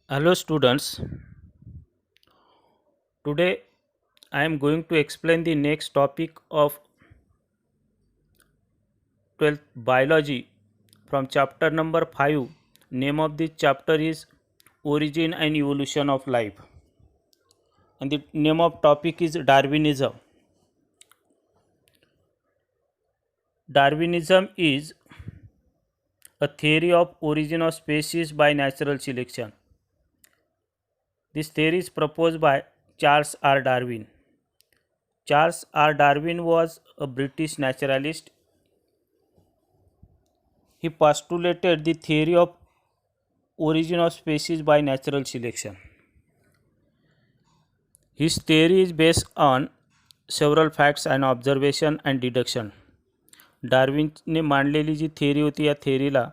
Hello students, today I am going to explain the next topic of 12th biology from chapter number 5. Name of this chapter is Origin and Evolution of Life, and the name of topic is Darwinism. Darwinism is a theory of origin of species by natural selection. This theory is proposed by Charles R. Darwin. Charles R. Darwin was a British naturalist. He postulated the theory of origin of species by natural selection. His theory is based on several facts and observation and deduction. डार्विनने मांडलेली जी theory होती या थिअरीला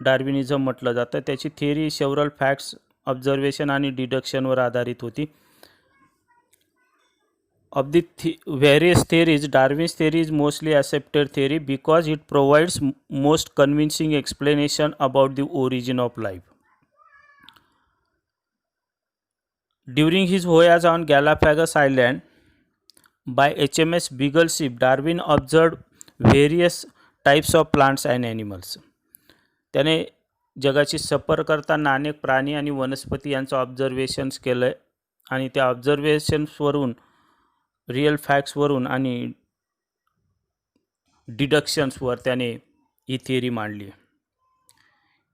डार्विनिझम म्हटलं जातं. त्याची theory several facts, observation आणि डिडक्शनवर आधारित होती. Of the various theories, Darwin's theory is mostly accepted theory because it provides most convincing explanation about the origin of life. During his voyage on Galapagos Island by HMS Beagle ship, Darwin observed various types of plants and animals. त्याने जगाची सफर करताना अनेक प्राणी आणि वनस्पती यांचं observations केलं आहे आणि त्या ऑब्झर्वेशन्सवरून, रिअल फॅक्ट्सवरून आणि डिडक्शन्सवर त्याने ही थिअरी मांडली.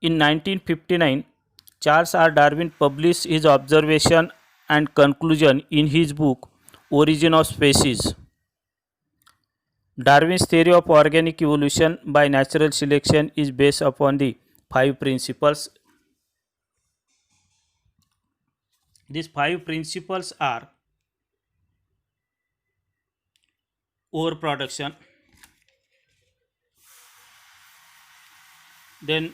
In 1959, Charles R. Darwin published his observation and conclusion in his book Origin of Species. Darwin's theory of organic evolution by natural selection is based upon the 5 principles. These 5 principles are overproduction, then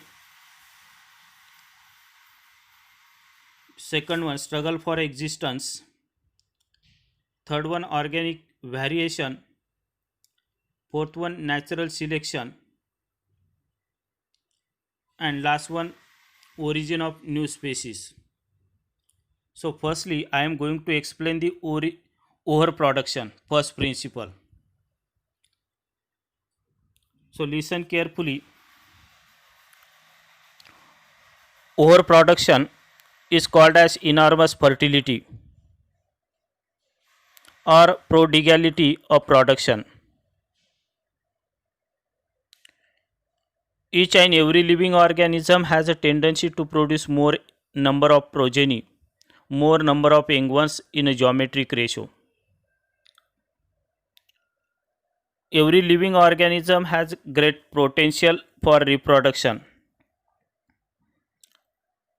second one, struggle for existence, third one, organic variation, fourth one, natural selection, and last one, origin of new species. So firstly, I am going to explain the overproduction, first principle. So listen carefully. Overproduction is called as enormous fertility or prodigality of production. Each and every living organism has a tendency to produce more number of progeny, more number of young ones in a geometric ratio. Every living organism has great potential for reproduction.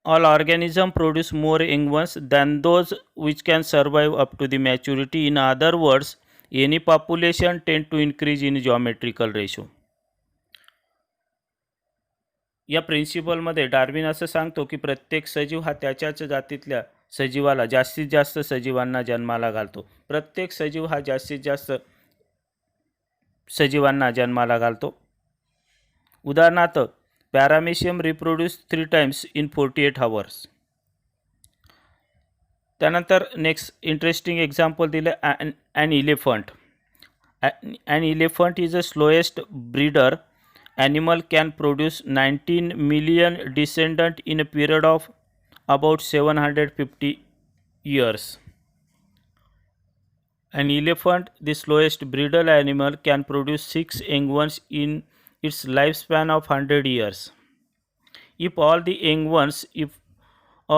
All organisms produce more young ones than those which can survive up to the maturity. In other words, any population tend to increase in geometrical ratio. या प्रिन्सिपलमध्ये Darwin असं सांगतो की प्रत्येक सजीव हा त्याच्याच जातीतल्या सजीवाला जास्तीत जास्त सजीवांना जन्माला घालतो. प्रत्येक सजीव हा जास्तीत जास्त सजीवांना जन्माला घालतो. उदाहरणार्थ, paramecium reproduce 3 times in 48 hours. त्यानंतर नेक्स्ट इंटरेस्टिंग एक्झाम्पल दिलं an elephant. An elephant is a slowest breeder. Animal can produce 19 million descendant in a period of about 750 years. An elephant, the slowest breeder animal, can produce 6 young ones in its lifespan of 100 years. If all the young ones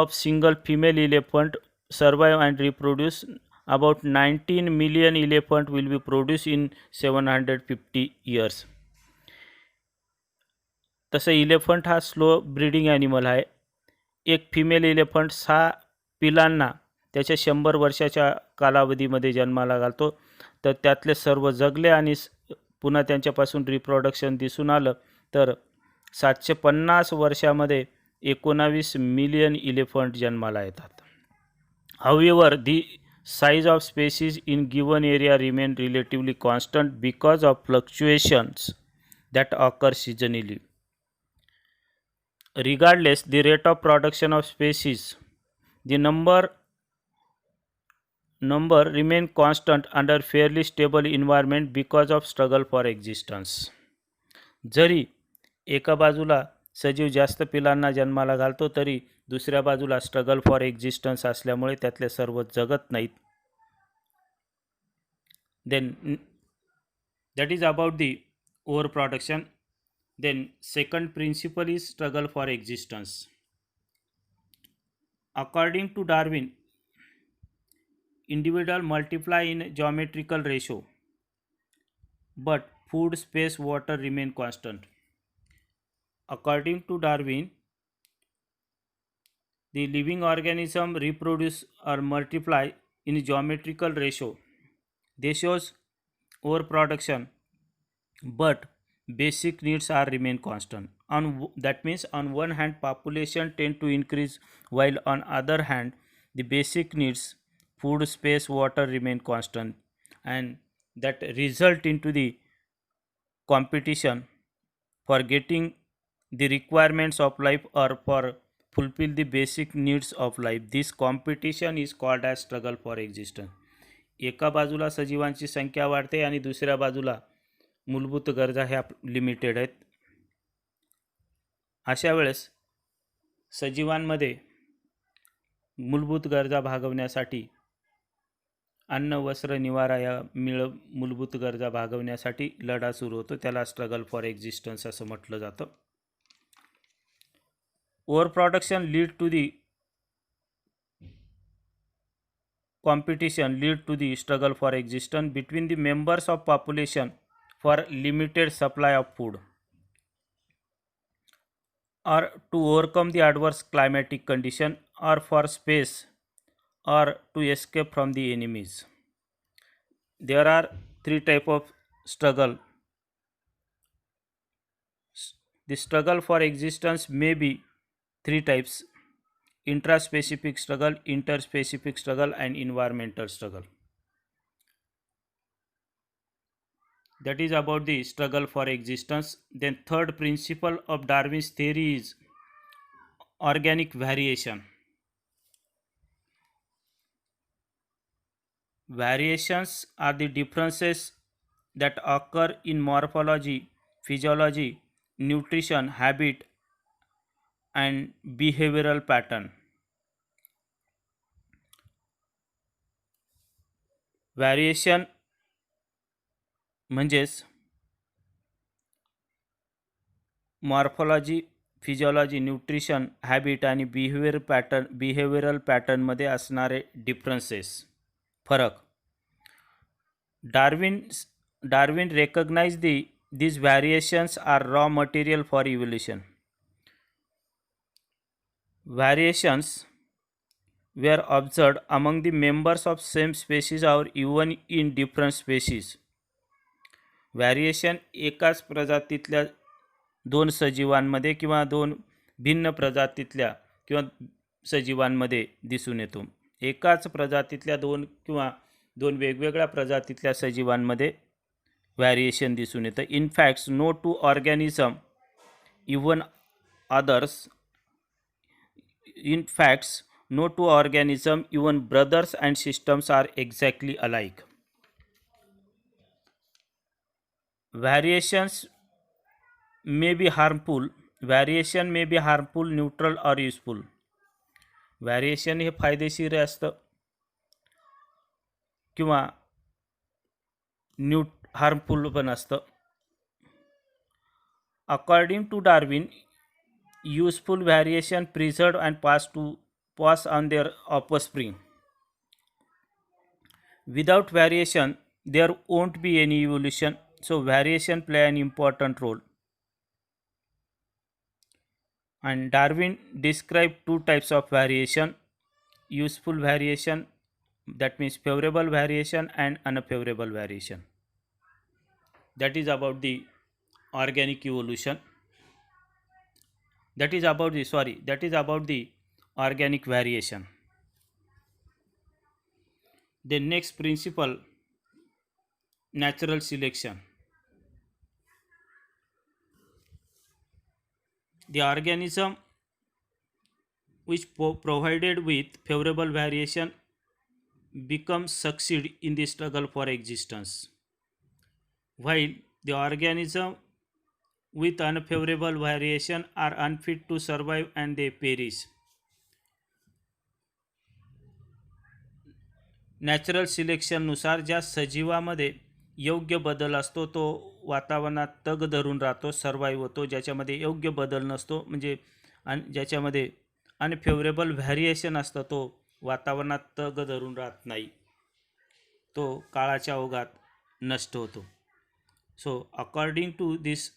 of single female elephant survive and reproduce, about 19 million elephant will be produced in 750 years. तसं इलेफंट हा slow breeding animal आहे. एक female इलेफंट 6 पिलांना त्याच्या 100 वर्षाच्या कालावधीमध्ये जन्माला घालतो. तर त्यातले सर्व जगले आणि पुन्हा त्यांच्यापासून रिप्रोडक्शन दिसून आलं तर 750 वर्षामध्ये 19 मिलियन इलेफंट जन्माला येतात. However, the size of species in given area remain relatively constant because of fluctuations that occur seasonally. regardless the rate of production of species, the number remain constant under fairly stable environment because of struggle for existence. जरी एका बाजूला सजीव जास्त पिलांना जन्माला घालतो तरी दुसऱ्या बाजूला struggle for existence असल्यामुळे त्यातले सर्व जगत नाहीत. Then that is about the overproduction. Then second principle is struggle for existence. According to Darwin, individual multiply in geometrical ratio, but food, space, water remain constant. According to Darwin, the living organism reproduce or multiply in geometrical ratio. This shows overproduction, but basic needs are remain constant. That means on one hand population tend to increase, while on other hand the basic needs food, space, water remain constant, and that result into the competition for getting the requirements of life or for fulfill the basic needs of life. This competition is called as struggle for existence. एका बाजूला सजीवांची संख्या वाढते आणि दुसऱ्या बाजूला मूलभूत गरजा ह्या लिमिटेड आहेत. अशा वेळेस सजीवांमध्ये मूलभूत गरजा भागवण्यासाठी अन्न, वस्त्र, निवारा या मूलभूत गरजा भागवण्यासाठी लढा सुरू होतो. त्याला स्ट्रगल फॉर एक्झिस्टन्स असं म्हटलं जातं. Over production lead to the competition lead to the struggle for existence between the members of population for limited supply of food, or to overcome the adverse climatic condition, or for space, or to escape from the enemies. There are three types of struggle. The struggle for existence may be three types: intraspecific struggle, interspecific struggle, and environmental struggle. That is about the struggle for existence. Then third principle of Darwin's theory is organic variation. Variations are the differences that occur in morphology, physiology, nutrition, habit, and behavioral pattern. Variation म्हणजेच morphology, physiology, nutrition, habit आणि behavioral पॅटर्नमध्ये असणारे differences, फरक. Darwin recognise these variations are raw material for evolution. Variations were observed among the members of same species or even in different species. Variation एकाच प्रजातीतल्या दोन सजीवांमध्ये किंवा दोन भिन्न प्रजातीतल्या किंवा सजीवांमध्ये दिसून येतो. एकाच प्रजातीतल्या दोन किंवा दोन वेगवेगळ्या प्रजातीतल्या सजीवांमध्ये व्हॅरिएशन दिसून येतं. In facts no two organism even others no two organisms, even brothers and sisters, are exactly alike. Variation may be harmful, neutral or useful. व्हॅरिएशन हे फायदेशीर असतं किंवा हार्मफुल पण असतं. According to Darwin, useful variation preserved and pass on their offspring. Without variation there won't be any evolution, so variation play an important role. And Darwin described two types of variation: useful variation, that means favorable variation, and unfavorable variation. That is about the organic evolution. That is about the organic variation. The next principle, natural selection. The organism which provided with favorable variation become succeed in the struggle for existence, while the organism with unfavorable variation are unfit to survive and they perish. Natural सिलेक्शननुसार ज्या सजीवामध्ये योग्य बदल असतो तो वातावरणात तग धरून राहतो, सर्वाईव्ह होतो. ज्याच्यामध्ये योग्य बदल नसतो म्हणजे ज्याच्यामध्ये अनफेवरेबल व्हॅरिएशन असतं तो वातावरणात तग धरून राहत नाही, तो काळाच्या ओघात नष्ट होतो. So according to this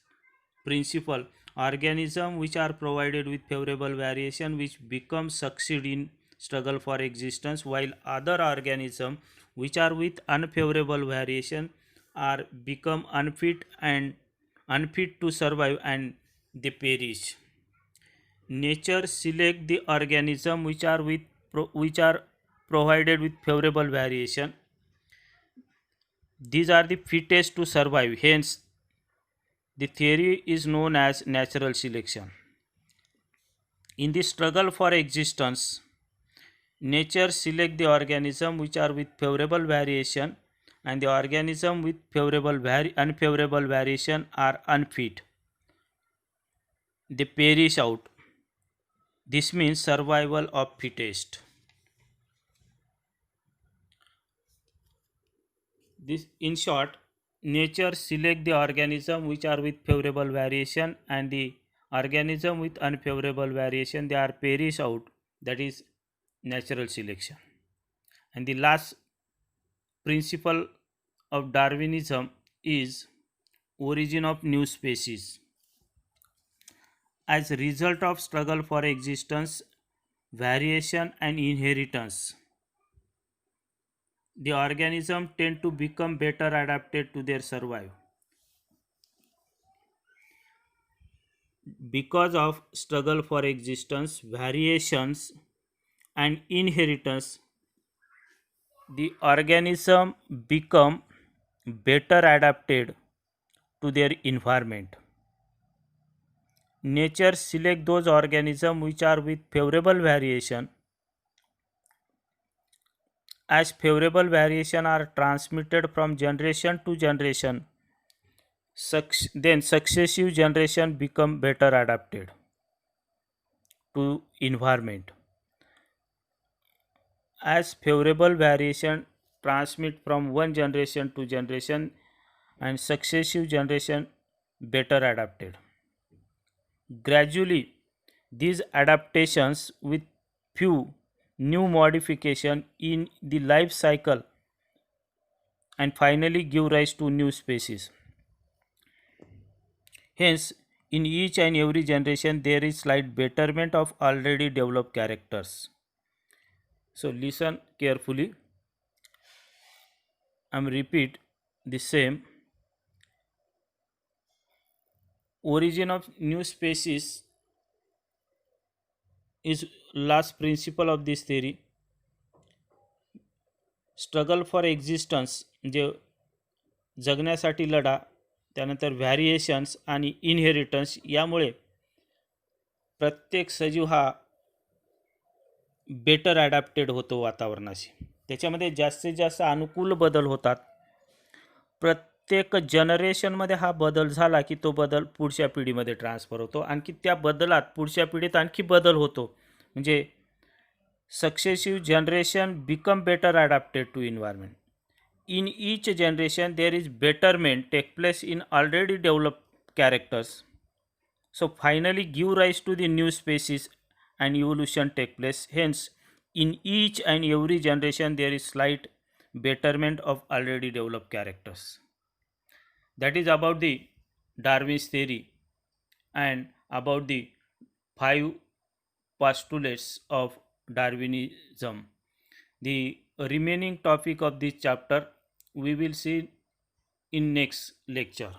principle, organism which are provided with favorable variation which become succeed in struggle for existence, while other organism which are with unfavorable variation are become unfit to survive and they perish. Nature select the organism which are provided with favorable variation. These are the fittest to survive, hence the theory is known as natural selection. In the struggle for existence, nature select the organism which are with favorable variation, and the organism with unfavorable variation are unfit. They perish out. This means survival of fittest. This, in short, nature select the organism which are with favorable variation, and the organism with unfavorable variation they are perish out. That is natural selection. And the last principle of Darwinism is origin of new species. As a result of struggle for existence, variation and inheritance, the organism tend to become better adapted to their survival. Because of struggle for existence, variations and inheritance, the organism become better adapted to their environment. Nature select those organisms which are with favorable variation. As favorable variation are transmitted from generation to generation, then successive generation become better adapted to environment. As favorable variation transmit from one generation to generation, and successive generation better adapted. Gradually, these adaptations with few new modification in the life cycle and finally give rise to new species. Hence, in each and every generation there is slight betterment of already developed characters. So listen carefully. I am repeat the same. Origin of new species is last principle of this theory. Struggle for existence म्हणजे जगण्यासाठी लढा, त्यानंतर variations आणि inheritance, यामुळे प्रत्येक सजीव हा better adapted होतो वातावरणाशी. त्याच्यामध्ये जास्तीत जास्त अनुकूल बदल होतात. प्रत्येक जनरेशनमध्ये हा बदल झाला की तो बदल पुढच्या पिढीमध्ये ट्रान्सफर होतो. आणखी त्या बदलात पुढच्या पिढीत आणखी बदल होतो. म्हणजे successive generation become better adapted to environment. In each generation there is betterment take place in already developed characters. So finally give rise to the new species and evolution take place. Hence in each and every generation there is slight betterment of already developed characters. That is about the Darwin's theory and about the 5 postulates of Darwinism. The remaining topic of this chapter we will see in next lecture.